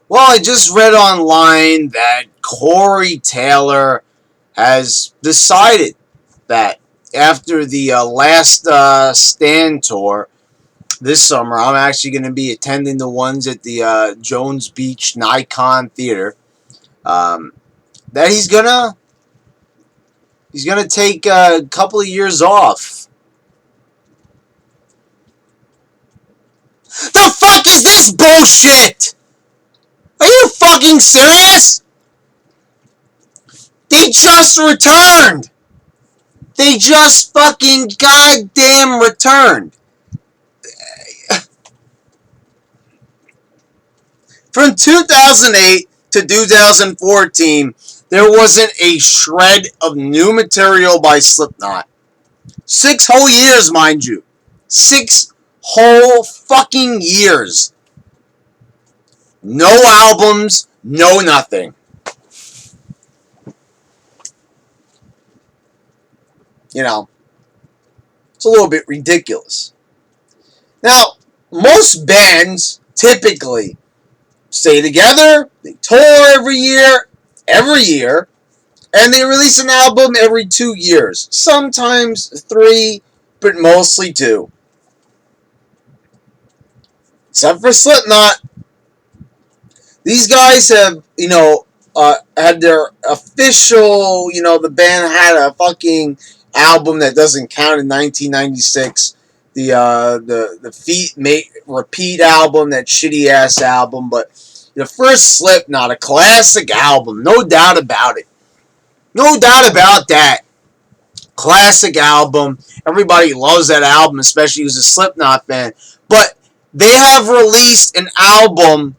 Well, I just read online that Corey Taylor has decided that after the last Stand tour this summer, I'm actually going to be attending the ones at the Jones Beach Nikon Theater. Um, that he's gonna take a couple of years off. The fuck is this bullshit? Are you fucking serious? They just returned. They just fucking goddamn returned. From 2008 to 2014, there wasn't a shred of new material by Slipknot. 6 whole years, mind you. 6 whole fucking years. No albums, no nothing. You know, it's a little bit ridiculous. Now, most bands typically stay together, they tour every year, and they release an album every 2 years. Sometimes 3, but mostly 2. Except for Slipknot. These guys have, had their official, the band had a fucking album that doesn't count in 1996. The Feet Repeat album, that shitty ass album, but the first Slipknot, a classic album, no doubt about it. No doubt about that. Classic album. Everybody loves that album, especially who's a Slipknot fan. But they have released an album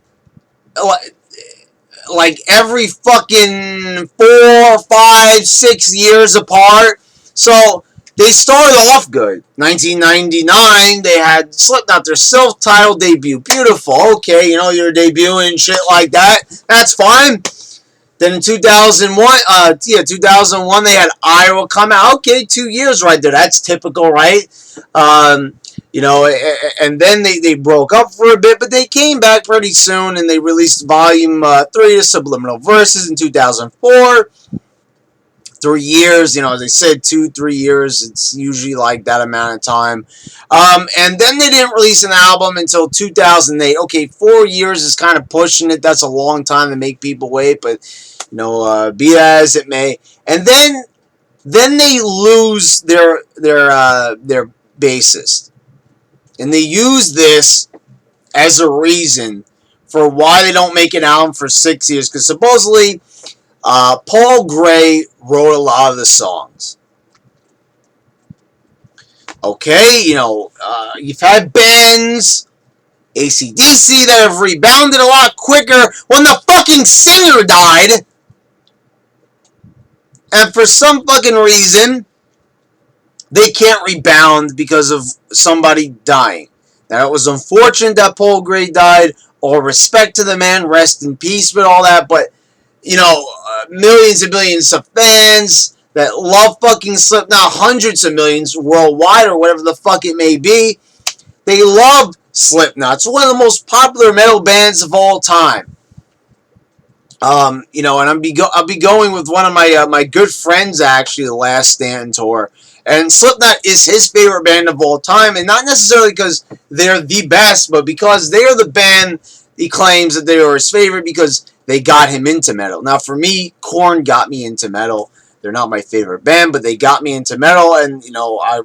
like every fucking 4, 5, 6 years apart. So they started off good. 1999, they had Slipknot, their self-titled debut. Beautiful. Okay, you're debuting and shit like that. That's fine. Then in 2001, they had Iowa come out. Okay, 2 years right there. That's typical, right? And then they broke up for a bit, but they came back pretty soon, and they released Volume 3 of Subliminal Verses in 2004. 3 years, as I said, 2-3 years. It's usually like that amount of time. And then they didn't release an album until 2008. Okay, 4 years is kind of pushing it. That's a long time to make people wait, but be that as it may. And then they lose their bassist, and they use this as a reason for why they don't make an album for 6 years, because supposedly Paul Gray wrote a lot of the songs. Okay, you've had bands, AC/DC, that have rebounded a lot quicker when the fucking singer died. And for some fucking reason, they can't rebound because of somebody dying. Now, it was unfortunate that Paul Gray died. All respect to the man, rest in peace with all that, but millions and millions of fans that love fucking Slipknot, hundreds of millions worldwide or whatever the fuck it may be, they love Slipknot. It's one of the most popular metal bands of all time. And I'll be going with one of my good friends, actually, the last Stand tour. And Slipknot is his favorite band of all time, and not necessarily because they're the best, but because they are the band he claims that they are his favorite because they got him into metal. Now, for me, Korn got me into metal. They're not my favorite band, but they got me into metal, and I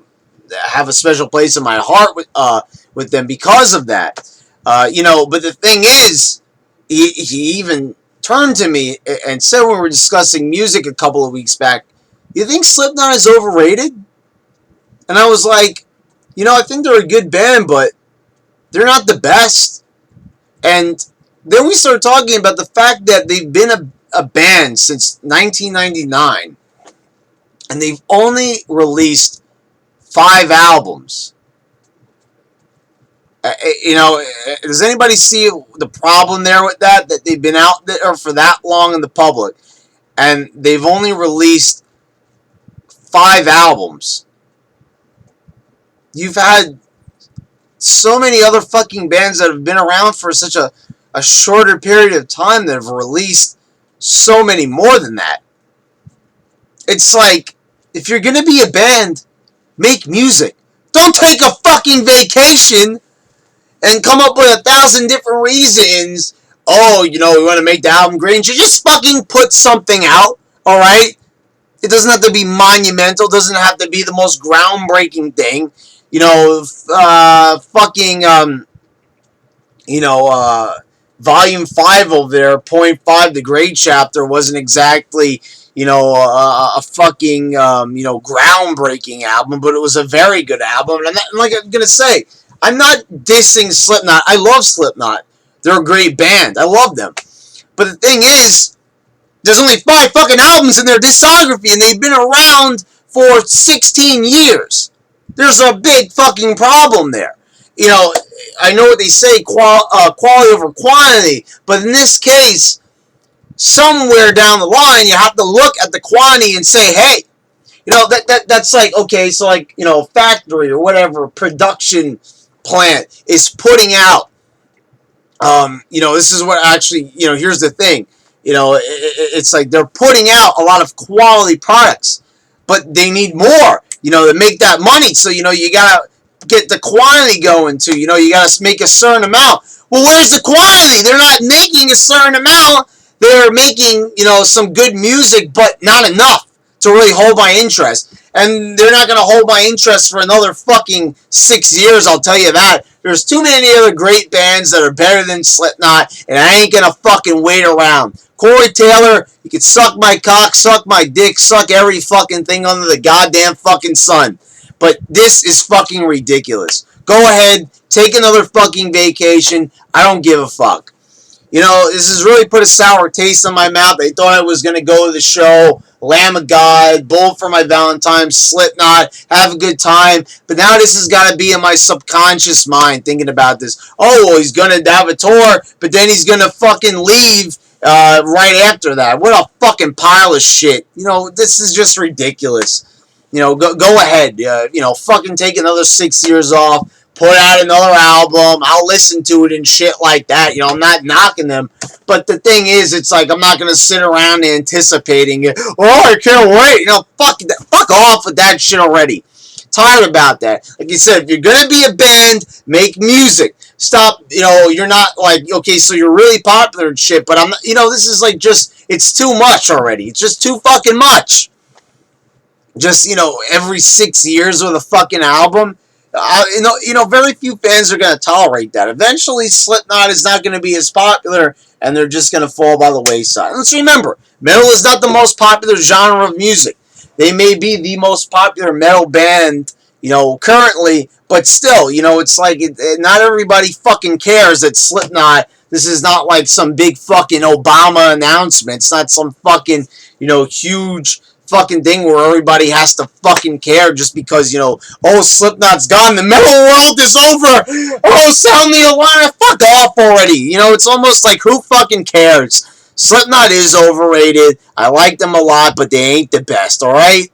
have a special place in my heart with them because of that. But the thing is, he even turned to me and said when we were discussing music a couple of weeks back, "You think Slipknot is overrated?" And I was like, I think they're a good band, but they're not the best. And then we started talking about the fact that they've been a band since 1999, and they've only released 5 albums. Does anybody see the problem there with that? That they've been out there for that long in the public, and they've only released 5 albums. You've had so many other fucking bands that have been around for such a a shorter period of time that have released so many more than that. It's like, if you're gonna be a band, make music. Don't take a fucking vacation and come up with 1,000 different reasons. Oh, we want to make the album great. You just fucking put something out, alright? It doesn't have to be monumental. It doesn't have to be the most groundbreaking thing. Fucking, Volume 5 over there, Point 5, the grade chapter, wasn't exactly, a fucking, groundbreaking album, but it was a very good album. And like I'm going to say, I'm not dissing Slipknot. I love Slipknot. They're a great band. I love them. But the thing is, there's only 5 fucking albums in their discography, and they've been around for 16 years. There's a big fucking problem there. I know what they say, quality over quantity, but in this case, somewhere down the line, you have to look at the quantity and say, hey, that's like, okay, so like, factory or whatever, production plant is putting out, this is what actually, here's the thing, it's like they're putting out a lot of quality products, but they need more, to make that money. So, you gotta get the quantity going too. You gotta make a certain amount. Well, where's the quantity? They're not making a certain amount. They're making, some good music, but not enough to really hold my interest. And they're not gonna hold my interest for another fucking 6 years, I'll tell you that. There's too many other great bands that are better than Slipknot, and I ain't gonna fucking wait around. Corey Taylor, you can suck my cock, suck my dick, suck every fucking thing under the goddamn fucking sun. But this is fucking ridiculous. Go ahead, take another fucking vacation. I don't give a fuck. This has really put a sour taste in my mouth. I thought I was going to go to the show, Lamb of God, Bull for my Valentine, Slipknot, have a good time. But now this has got to be in my subconscious mind thinking about this. Oh, well, he's going to have a tour, but then he's going to fucking leave right after that. What a fucking pile of shit. This is just ridiculous. Go ahead. Fucking take another 6 years off. Put out another album. I'll listen to it and shit like that. I'm not knocking them. But the thing is, it's like I'm not going to sit around anticipating it. Oh, I can't wait. Fuck off with that shit already. Tired about that. Like you said, if you're going to be a band, make music. Stop, you're not like, okay, so you're really popular and shit, but I'm not, this is like just, it's too much already. It's just too fucking much. Just, every 6 years with a fucking album. Very few fans are going to tolerate that. Eventually, Slipknot is not going to be as popular, and they're just going to fall by the wayside. Let's remember, metal is not the most popular genre of music. They may be the most popular metal band, currently, but still, it's like not everybody fucking cares that Slipknot. This is not like some big fucking Obama announcement. It's not some fucking, huge fucking thing where everybody has to fucking care just because, oh, Slipknot's gone, the metal world is over, oh, sound the alarm, fuck off already. It's almost like, who fucking cares? Slipknot is overrated. I like them a lot, but they ain't the best, alright?